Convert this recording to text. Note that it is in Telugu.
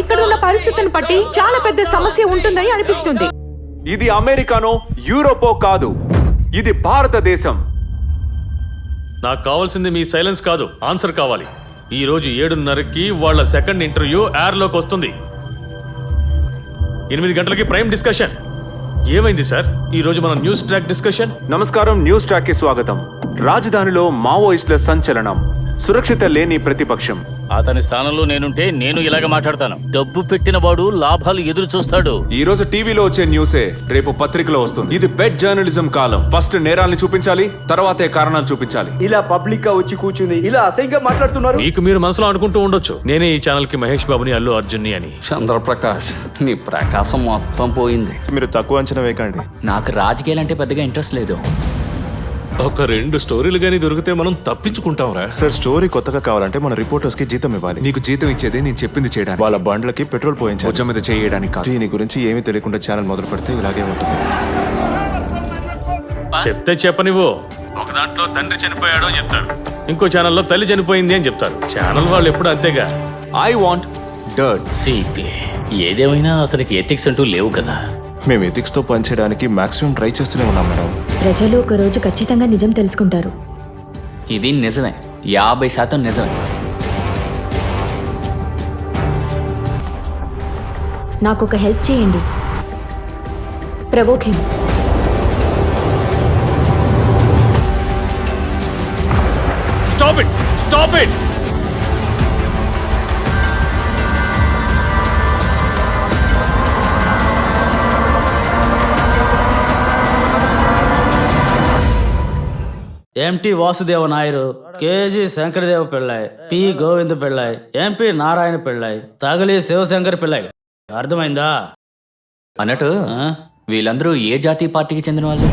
ఇక్కడ ఉన్న పరిస్థితిని బట్టి చాలా పెద్ద సమస్య ఉంటుందని అనిపిస్తుంది. ఇది అమెరికానో యూరోపో కాదు, ఇది భారతదేశం. నాకు కావాల్సింది మీ సైలెన్స్ కాదు, ఆన్సర్ కావాలి. ఈ రోజు 7:30కి వాళ్ళ సెకండ్ ఇంటర్వ్యూ ఎయిర్లోకి వస్తుంది. 8 గంటలకి ప్రైమ్ డిస్కషన్. ఏమైంది సార్ ఈ రోజు మన న్యూస్ ట్రాక్ డిస్కషన్? నమస్కారం, న్యూస్ ట్రాక్ కి స్వాగతం. రాజధానిలో మావోయిస్టుల సంచలనం, సురక్షిత లేని ప్రతిపక్షం. అతని స్థానంలో నేనుంటే నేను ఇలాగ మాట్లాడతాను. డబ్బు పెట్టిన వాడు లాభాలు ఎదురు చూస్తాడు. ఈ రోజు టీవీలో వచ్చే న్యూసే రేపు పత్రికలో వస్తుంది. ఇది బెడ్ జర్నలిజం కాలం. ఫస్ట్ నేరాల్ని చూపించాలి, తర్వాతే కారణాలు చూపించాలి. ఇలా పబ్లిక్ గా వచ్చి కూర్చుని ఇలా అసహ్యంగా మాట్లాడుతున్నారు. మీకు మీరు మనసులో అనుకుంటూ ఉండొచ్చు, నేనే ఈ ఛానల్ కి మహేష్ బాబుని, అల్లు అర్జున్ని అని. చంద్రప్రకాష్, నీ ప్రకాశం మొత్తం పోయింది. మీరు తక్కువ అంచనా వేయకండి. నాకు రాజకీయాలంటే పెద్దగా ఇంట్రెస్ట్ లేదు. ఒక 2 స్టోరీలు గానీ దొరికితే మనం తప్పించుకుంటాం రా. సార్, స్టోరీ కొత్తగా కావాలంటే మన రిపోర్టర్స్ కి జీతం ఇవ్వాలి. నీకు జీతం ఇచ్చేది నేను చెప్పింది చేయడానికి, వాళ్ళ బండ్లకి పెట్రోల్ పోయించాలి, భుజం మీద చేయడానికి కాదు. దీని గురించి ఏమీ తెలియకుండా ఛానల్ మొదలు పెడితే ఇలాగే ఉంటుంది. చెప్తే చెప్పనివ్వు. ఒక దాంట్లో తండ్రి చనిపోయాడు అని చెప్తారు, ఇంకో ఛానల్లో తల్లి చనిపోయింది అని చెప్తారు. ఛానల్ వాళ్ళు ఎప్పుడు అంతేగా. I want dirt. సిపి ఏదేమైనా అతనికి ఎథిక్స్ అంటూ లేవు కదా. మేము ఎథిక్స్ తో పనిచేయడానికి మాక్సిమం ట్రై చేస్తూనే ఉన్నాం మేడం. ప్రజలు ఒక రోజు ఖచ్చితంగా నిజం తెలుసుకుంటారు. ఇది నిజమే, 50% నిజమే. నాకు ఒక హెల్ప్ చేయండి. Provoke him. Stop it, stop it. MT Vasudeva Naidu, KG Shankaradeva Pillai, P Govinda Pillai, MP Narayana Pillai, Thakazhi Shivshankar Pillai. అర్థమైందా? అన్నట్టు వీళ్ళందరూ ఏ జాతీయ పార్టీకి చెందిన వాళ్ళు?